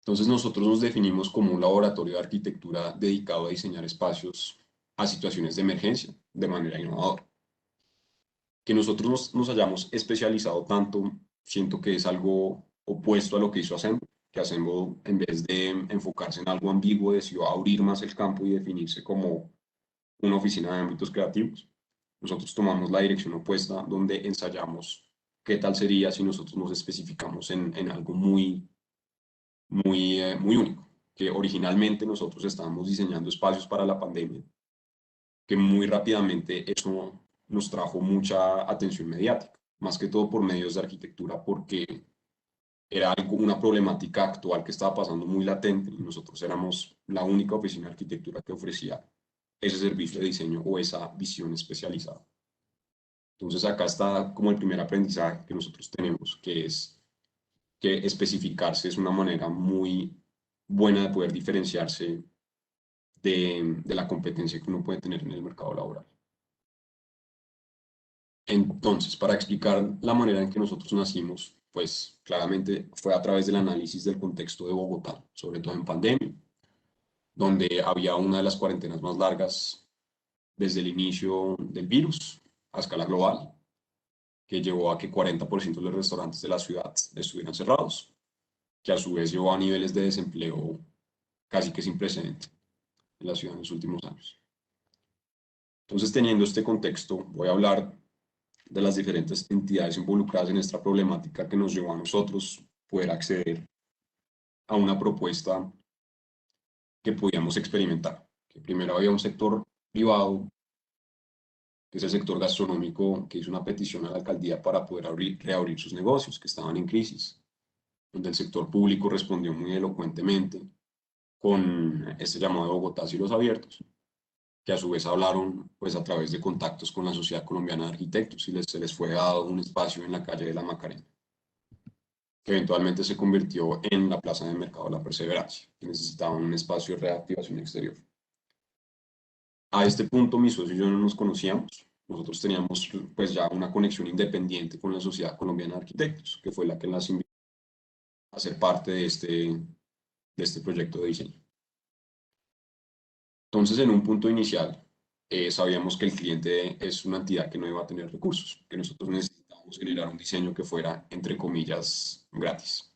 Entonces nosotros nos definimos como un laboratorio de arquitectura dedicado a diseñar espacios a situaciones de emergencia de manera innovadora. Que nosotros nos hayamos especializado tanto, siento que es algo opuesto a lo que hizo Assemble, que Assemble, en vez de enfocarse en algo ambiguo, decidió abrir más el campo y definirse como una oficina de ámbitos creativos. Nosotros tomamos la dirección opuesta, donde ensayamos qué tal sería si nosotros nos especificamos en algo muy único, que originalmente nosotros estábamos diseñando espacios para la pandemia, que muy rápidamente eso nos trajo mucha atención mediática, más que todo por medios de arquitectura, porque era una problemática actual que estaba pasando muy latente y nosotros éramos la única oficina de arquitectura que ofrecía ese servicio de diseño o esa visión especializada. Entonces acá está como el primer aprendizaje que nosotros tenemos, que es que especificarse es una manera muy buena de poder diferenciarse de la competencia que uno puede tener en el mercado laboral. Entonces, para explicar la manera en que nosotros nacimos, pues claramente fue a través del análisis del contexto de Bogotá, sobre todo en pandemia, donde había una de las cuarentenas más largas desde el inicio del virus a escala global, que llevó a que 40% de los restaurantes de la ciudad estuvieran cerrados, que a su vez llevó a niveles de desempleo casi que sin precedente en la ciudad en los últimos años. Entonces, teniendo este contexto, voy a hablar de las diferentes entidades involucradas en esta problemática que nos llevó a nosotros poder acceder a una propuesta que podíamos experimentar. Que primero había un sector privado, que es el sector gastronómico, que hizo una petición a la alcaldía para poder reabrir sus negocios que estaban en crisis, donde el sector público respondió muy elocuentemente con este llamado de Bogotá Cielos Abiertos, que a su vez hablaron pues a través de contactos con la Sociedad Colombiana de Arquitectos y se les fue dado un espacio en la calle de la Macarena, que eventualmente se convirtió en la Plaza de Mercado de la Perseverancia, que necesitaban un espacio de reactivación exterior. A este punto mi socio y yo no nos conocíamos, nosotros teníamos pues ya una conexión independiente con la Sociedad Colombiana de Arquitectos, que fue la que las invitó a ser parte de este proyecto de diseño. Entonces, en un punto inicial, sabíamos que el cliente es una entidad que no iba a tener recursos, que nosotros necesitábamos generar un diseño que fuera, entre comillas, gratis.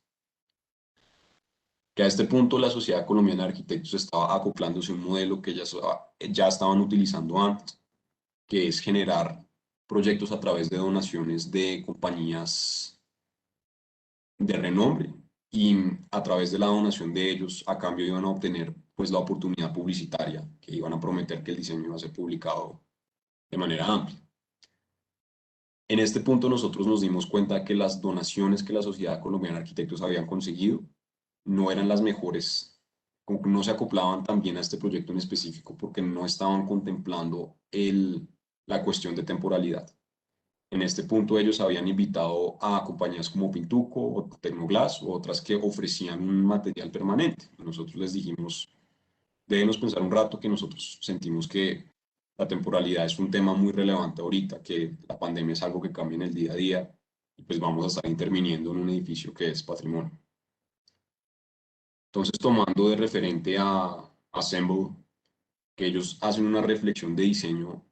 Que a este punto la Sociedad Colombiana de Arquitectos estaba acoplándose a un modelo que ya estaban utilizando antes, que es generar proyectos a través de donaciones de compañías de renombre y a través de la donación de ellos a cambio iban a obtener pues la oportunidad publicitaria, que iban a prometer que el diseño iba a ser publicado de manera amplia. En este punto nosotros nos dimos cuenta que las donaciones que la Sociedad Colombiana de Arquitectos habían conseguido no eran las mejores, no se acoplaban también a este proyecto en específico porque no estaban contemplando la cuestión de temporalidad. En este punto ellos habían invitado a compañías como Pintuco o Tecnoglass o otras que ofrecían un material permanente. Nosotros les dijimos, debemos pensar un rato que nosotros sentimos que la temporalidad es un tema muy relevante ahorita, que la pandemia es algo que cambia en el día a día y pues vamos a estar interviniendo en un edificio que es patrimonio. Entonces, tomando de referente a Assemble, que ellos hacen una reflexión de diseño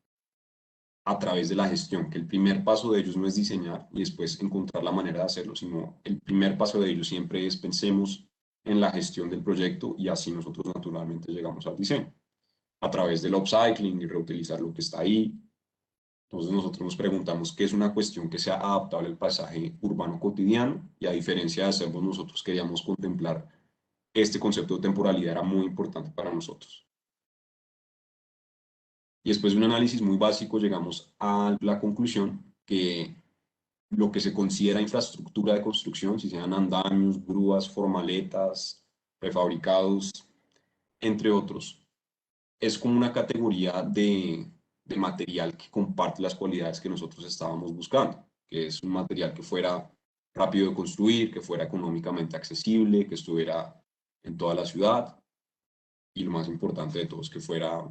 a través de la gestión, que el primer paso de ellos no es diseñar y después encontrar la manera de hacerlo, sino el primer paso de ellos siempre es pensemos en la gestión del proyecto y así nosotros naturalmente llegamos al diseño, a través del upcycling y reutilizar lo que está ahí. Entonces nosotros nos preguntamos qué es una cuestión que sea adaptable al paisaje urbano cotidiano y a diferencia de hacerlo nosotros queríamos contemplar este concepto de temporalidad era muy importante para nosotros. Y después de un análisis muy básico llegamos a la conclusión que lo que se considera infraestructura de construcción, si sean andamios, grúas, formaletas, prefabricados, entre otros, es como una categoría de material que comparte las cualidades que nosotros estábamos buscando, que es un material que fuera rápido de construir, que fuera económicamente accesible, que estuviera en toda la ciudad y lo más importante de todo es que fuera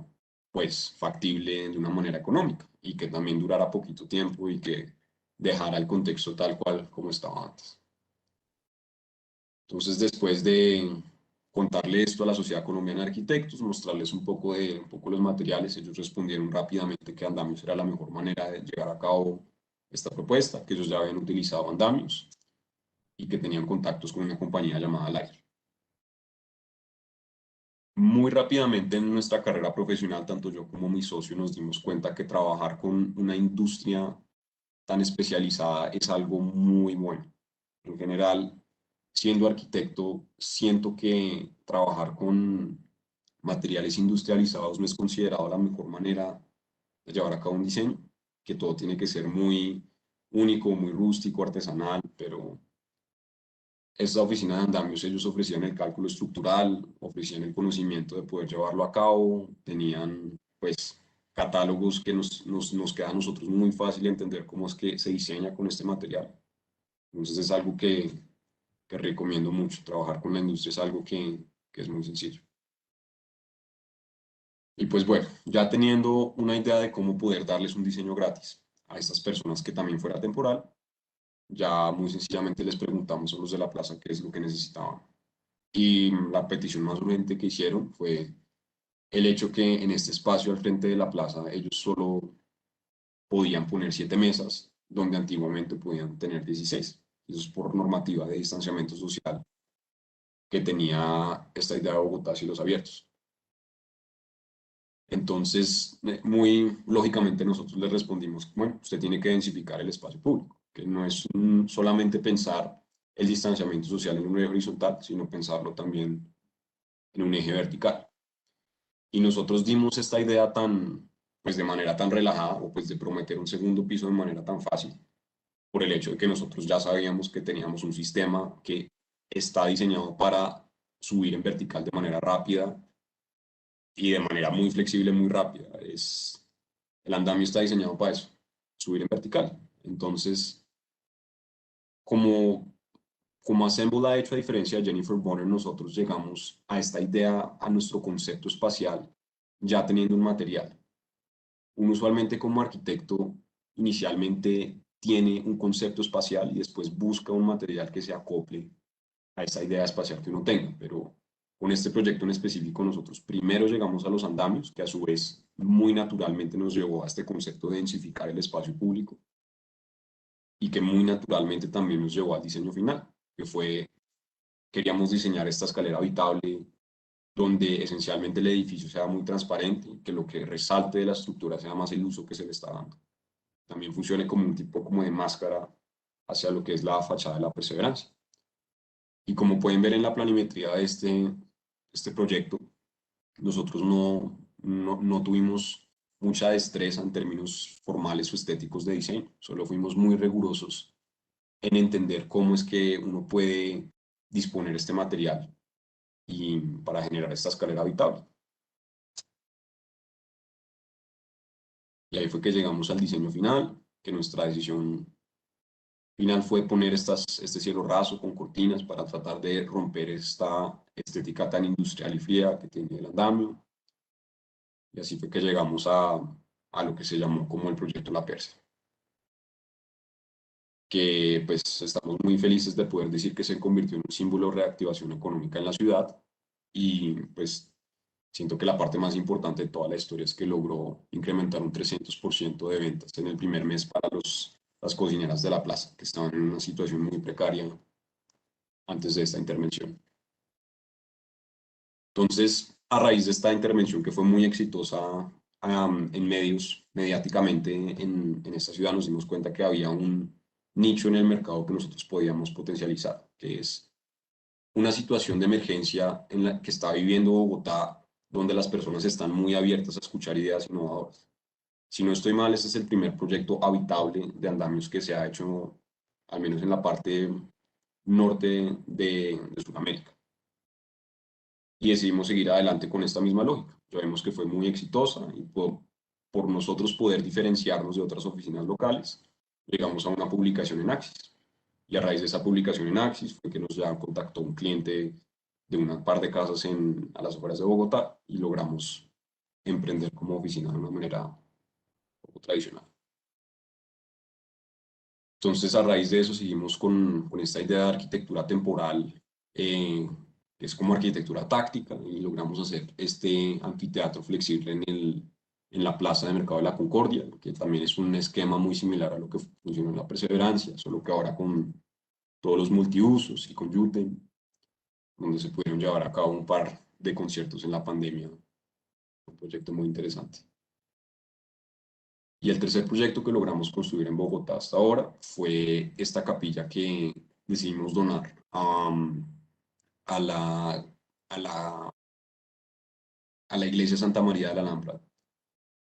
pues factible de una manera económica y que también durara poquito tiempo y que dejara el contexto tal cual como estaba antes. Entonces, después de contarle esto a la Sociedad Colombiana de Arquitectos, mostrarles un poco los materiales, ellos respondieron rápidamente que andamios era la mejor manera de llevar a cabo esta propuesta, que ellos ya habían utilizado andamios y que tenían contactos con una compañía llamada Lair. Muy rápidamente en nuestra carrera profesional, tanto yo como mi socio nos dimos cuenta que trabajar con una industria tan especializada es algo muy bueno. En general, siendo arquitecto, siento que trabajar con materiales industrializados no es considerado la mejor manera de llevar a cabo un diseño, que todo tiene que ser muy único, muy rústico, artesanal, pero esta oficina de andamios, ellos ofrecían el cálculo estructural, ofrecían el conocimiento de poder llevarlo a cabo, tenían pues catálogos que nos queda a nosotros muy fácil entender cómo es que se diseña con este material. Entonces es algo que recomiendo mucho, trabajar con la industria es algo que es muy sencillo. Y pues bueno, ya teniendo una idea de cómo poder darles un diseño gratis a estas personas que también fuera temporal, ya muy sencillamente les preguntamos a los de la plaza qué es lo que necesitaban. Y la petición más urgente que hicieron fue el hecho que en este espacio al frente de la plaza ellos solo podían poner 7 mesas, donde antiguamente podían tener 16. Eso es por normativa de distanciamiento social que tenía esta idea de Bogotá cielos abiertos. Entonces, muy lógicamente nosotros le respondimos, bueno, usted tiene que densificar el espacio público, que no es solamente pensar el distanciamiento social en un eje horizontal, sino pensarlo también en un eje vertical. Y nosotros dimos esta idea pues de manera tan relajada, o pues de prometer un segundo piso de manera tan fácil, por el hecho de que nosotros ya sabíamos que teníamos un sistema que está diseñado para subir en vertical de manera rápida y de manera muy flexible, muy rápida. El andamio está diseñado para eso, subir en vertical. Entonces, como, como Assemble ha hecho a diferencia de Jennifer Bonner, nosotros llegamos a esta idea, a nuestro concepto espacial, ya teniendo un material. Uno usualmente como arquitecto inicialmente tiene un concepto espacial y después busca un material que se acople a esa idea espacial que uno tenga, pero con este proyecto en específico nosotros primero llegamos a los andamios, que a su vez muy naturalmente nos llevó a este concepto de densificar el espacio público y que muy naturalmente también nos llevó al diseño final, que fue, queríamos diseñar esta escalera habitable donde esencialmente el edificio sea muy transparente, que lo que resalte de la estructura sea más el uso que se le está dando. También funcione como un tipo como de máscara hacia lo que es la fachada de la perseverancia. Y como pueden ver en la planimetría de este proyecto, nosotros no tuvimos mucha destreza en términos formales o estéticos de diseño, solo fuimos muy rigurosos en entender cómo es que uno puede disponer este material y para generar esta escalera habitable. Y ahí fue que llegamos al diseño final, que nuestra decisión final fue poner este cielo raso con cortinas para tratar de romper esta estética tan industrial y fría que tiene el andamio. Y así fue que llegamos a lo que se llamó como el proyecto La Persa, que pues estamos muy felices de poder decir que se convirtió en un símbolo de reactivación económica en la ciudad y pues siento que la parte más importante de toda la historia es que logró incrementar un 300% de ventas en el primer mes para las cocineras de la plaza, que estaban en una situación muy precaria antes de esta intervención. Entonces, a raíz de esta intervención que fue muy exitosa en medios, mediáticamente en esta ciudad, nos dimos cuenta que había un nicho en el mercado que nosotros podíamos potencializar, que es una situación de emergencia en la que está viviendo Bogotá, donde las personas están muy abiertas a escuchar ideas innovadoras. Si no estoy mal, este es el primer proyecto habitable de andamios que se ha hecho, al menos en la parte norte de Sudamérica. Y decidimos seguir adelante con esta misma lógica. Ya vemos que fue muy exitosa y por nosotros poder diferenciarnos de otras oficinas locales, llegamos a una publicación en Axis. Y a raíz de esa publicación en Axis fue que nos ya contactó un cliente de una par de casas a las afueras de Bogotá y logramos emprender como oficina de una manera un poco tradicional. Entonces, a raíz de eso, seguimos con esta idea de arquitectura temporal, que es como arquitectura táctica, y logramos hacer este anfiteatro flexible en la Plaza de Mercado de la Concordia, que también es un esquema muy similar a lo que funcionó en la Perseverancia, solo que ahora con todos los multiusos y con Yuten, donde se pudieron llevar a cabo un par de conciertos en la pandemia. Un proyecto muy interesante. Y el tercer proyecto que logramos construir en Bogotá hasta ahora fue esta capilla que decidimos donar a la, a la, a la iglesia Santa María de la Alhambra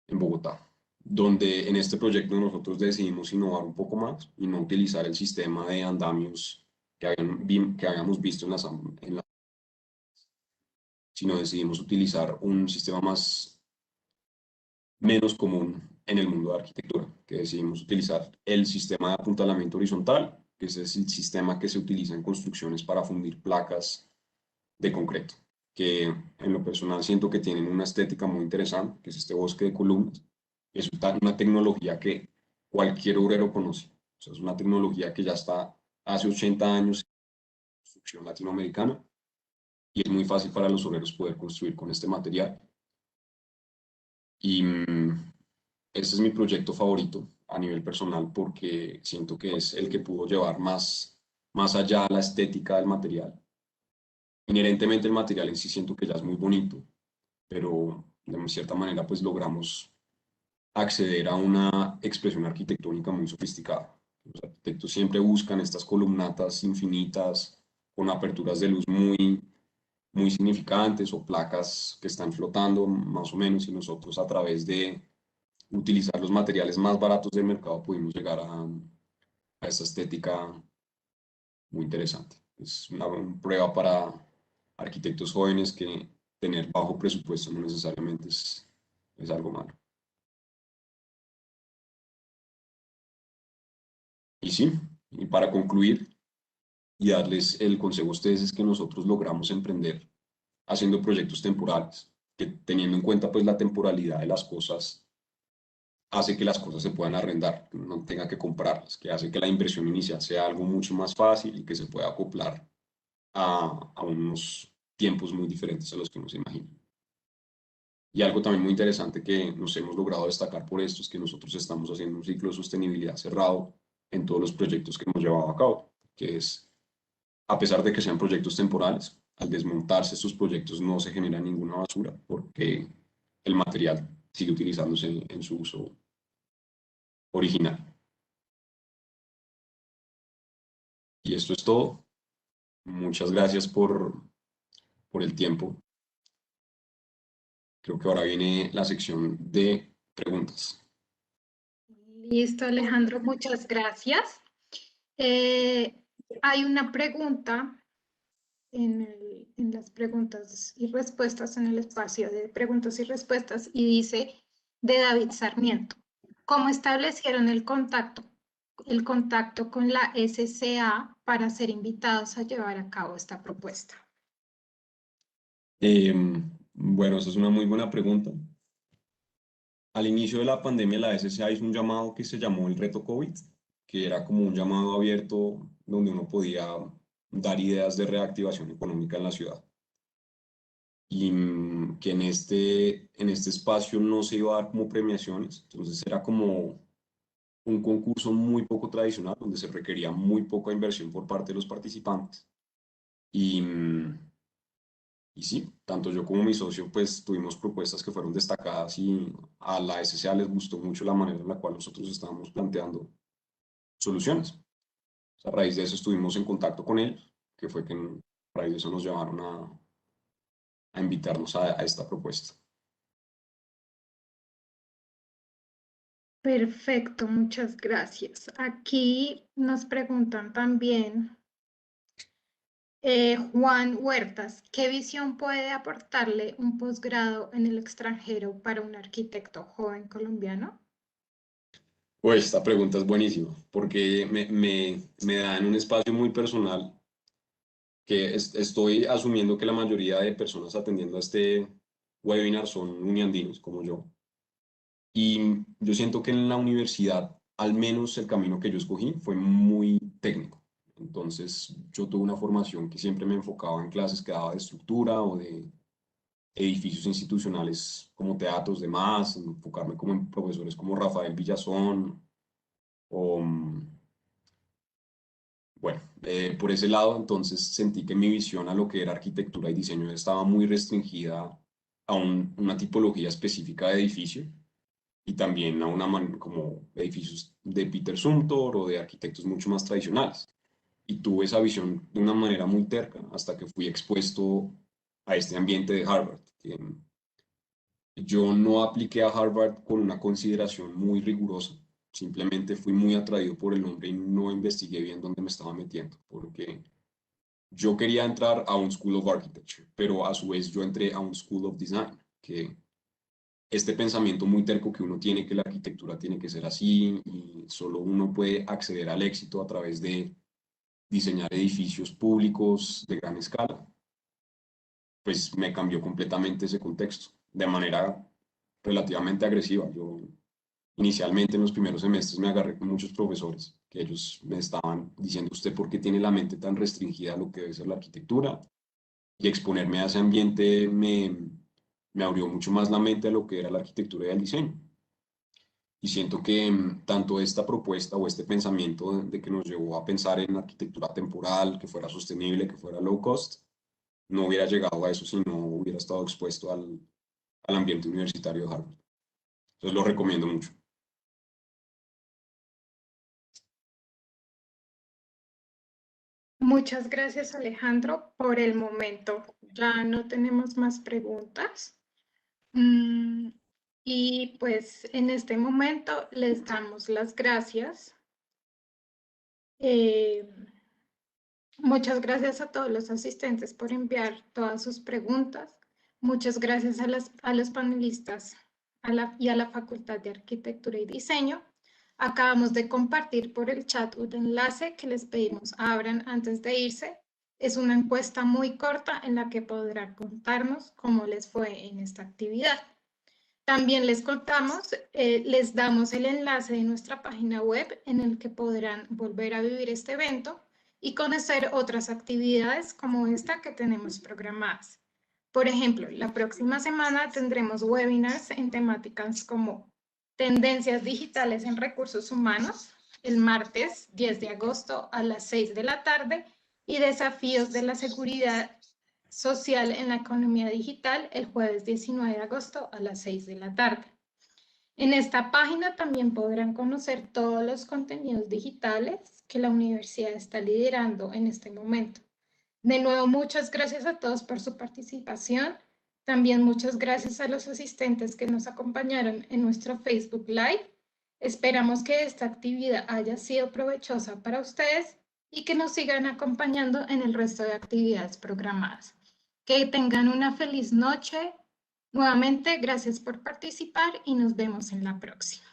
en Bogotá, donde en este proyecto nosotros decidimos innovar un poco más y no utilizar el sistema de andamios que habíamos visto sino decidimos utilizar un sistema menos común en el mundo de arquitectura, que decidimos utilizar el sistema de apuntalamiento horizontal, que es el sistema que se utiliza en construcciones para fundir placas de concreto, que en lo personal siento que tienen una estética muy interesante, que es este bosque de columnas. Es una tecnología que cualquier obrero conoce. O sea, es una tecnología que ya está hace 80 años en la construcción latinoamericana y es muy fácil para los obreros poder construir con este material. Y este es mi proyecto favorito a nivel personal porque siento que es el que pudo llevar más allá la estética del material. Inherentemente el material en sí siento que ya es muy bonito, pero de cierta manera pues logramos acceder a una expresión arquitectónica muy sofisticada. Los arquitectos siempre buscan estas columnatas infinitas con aperturas de luz muy significantes o placas que están flotando más o menos y nosotros a través de utilizar los materiales más baratos del mercado pudimos llegar a esta estética muy interesante. Es una prueba para arquitectos jóvenes que tener bajo presupuesto no necesariamente es algo malo. Y sí, y para concluir y darles el consejo a ustedes es que nosotros logramos emprender haciendo proyectos temporales, que teniendo en cuenta pues la temporalidad de las cosas, hace que las cosas se puedan arrendar, que uno no tenga que comprarlas, que hace que la inversión inicial sea algo mucho más fácil y que se pueda acoplar a unos tiempos muy diferentes a los que uno se imagina. Y algo también muy interesante que nos hemos logrado destacar por esto es que nosotros estamos haciendo un ciclo de sostenibilidad cerrado en todos los proyectos que hemos llevado a cabo, que es, a pesar de que sean proyectos temporales, al desmontarse estos proyectos no se genera ninguna basura porque el material sigue utilizándose en su uso original. Y esto es todo. Muchas gracias por el tiempo. Creo que ahora viene la sección de preguntas. Listo, Alejandro, muchas gracias. Hay una pregunta en las preguntas y respuestas, en el espacio de preguntas y respuestas, y dice de David Sarmiento, ¿cómo establecieron el contacto con la SCA para ser invitados a llevar a cabo esta propuesta? Bueno, esa es una muy buena pregunta. Al inicio de la pandemia, la SCA hizo un llamado que se llamó el Reto COVID, que era como un llamado abierto donde uno podía dar ideas de reactivación económica en la ciudad. Y que en este espacio no se iba a dar como premiaciones, entonces era como un concurso muy poco tradicional, donde se requería muy poca inversión por parte de los participantes. Y, y sí, tanto yo como mi socio, pues tuvimos propuestas que fueron destacadas y a la SCA les gustó mucho la manera en la cual nosotros estábamos planteando soluciones. A raíz de eso estuvimos en contacto con él, que fue que a raíz de eso nos llevaron a invitarnos a esta propuesta. Perfecto, muchas gracias. Aquí nos preguntan también, Juan Huertas, ¿qué visión puede aportarle un posgrado en el extranjero para un arquitecto joven colombiano? Pues esta pregunta es buenísima, porque me da en un espacio muy personal que estoy asumiendo que la mayoría de personas atendiendo a este webinar son uniandinos como yo. Y yo siento que en la universidad, al menos el camino que yo escogí fue muy técnico. Entonces, yo tuve una formación que siempre me enfocaba en clases que daba de estructura o de edificios institucionales como teatros demás, enfocarme como en profesores como Rafael Villazón o Bueno, por ese lado, entonces sentí que mi visión a lo que era arquitectura y diseño estaba muy restringida a una tipología específica de edificio y también a como edificios de Peter Zumthor o de arquitectos mucho más tradicionales. Y tuve esa visión de una manera muy terca hasta que fui expuesto a este ambiente de Harvard. Yo no apliqué a Harvard con una consideración muy rigurosa, simplemente fui muy atraído por el nombre y no investigué bien dónde me estaba metiendo, porque yo quería entrar a un School of Architecture, pero a su vez yo entré a un School of Design, que este pensamiento muy terco que uno tiene que la arquitectura tiene que ser así y solo uno puede acceder al éxito a través de diseñar edificios públicos de gran escala, pues me cambió completamente ese contexto de manera relativamente agresiva. Yo inicialmente en los primeros semestres me agarré con muchos profesores que ellos me estaban diciendo usted por qué tiene la mente tan restringida a lo que debe ser la arquitectura y exponerme a ese ambiente me abrió mucho más la mente a lo que era la arquitectura y el diseño. Y siento que tanto esta propuesta o este pensamiento de que nos llevó a pensar en arquitectura temporal, que fuera sostenible, que fuera low cost, no hubiera llegado a eso si no hubiera estado expuesto al ambiente universitario de Harvard. Entonces lo recomiendo mucho. Muchas gracias, Alejandro. Por el momento ya no tenemos más preguntas. Mm, y pues en este momento les damos las gracias. Eh, Muchas gracias a todos los asistentes por enviar todas sus preguntas. Muchas gracias a los panelistas y a la Facultad de Arquitectura y Diseño. Acabamos de compartir por el chat un enlace que les pedimos abran antes de irse. Es una encuesta muy corta en la que podrán contarnos cómo les fue en esta actividad. También les contamos, les damos el enlace de nuestra página web en el que podrán volver a vivir este evento y conocer otras actividades como esta que tenemos programadas. Por ejemplo, la próxima semana tendremos webinars en temáticas como tendencias digitales en recursos humanos, el martes 10 de agosto a las 6 de la tarde, y desafíos de la seguridad social en la economía digital el jueves 19 de agosto a las 6 de la tarde. En esta página también podrán conocer todos los contenidos digitales que la universidad está liderando en este momento. De nuevo, muchas gracias a todos por su participación. También muchas gracias a los asistentes que nos acompañaron en nuestro Facebook Live. Esperamos que esta actividad haya sido provechosa para ustedes y que nos sigan acompañando en el resto de actividades programadas. Que tengan una feliz noche. Nuevamente, gracias por participar y nos vemos en la próxima.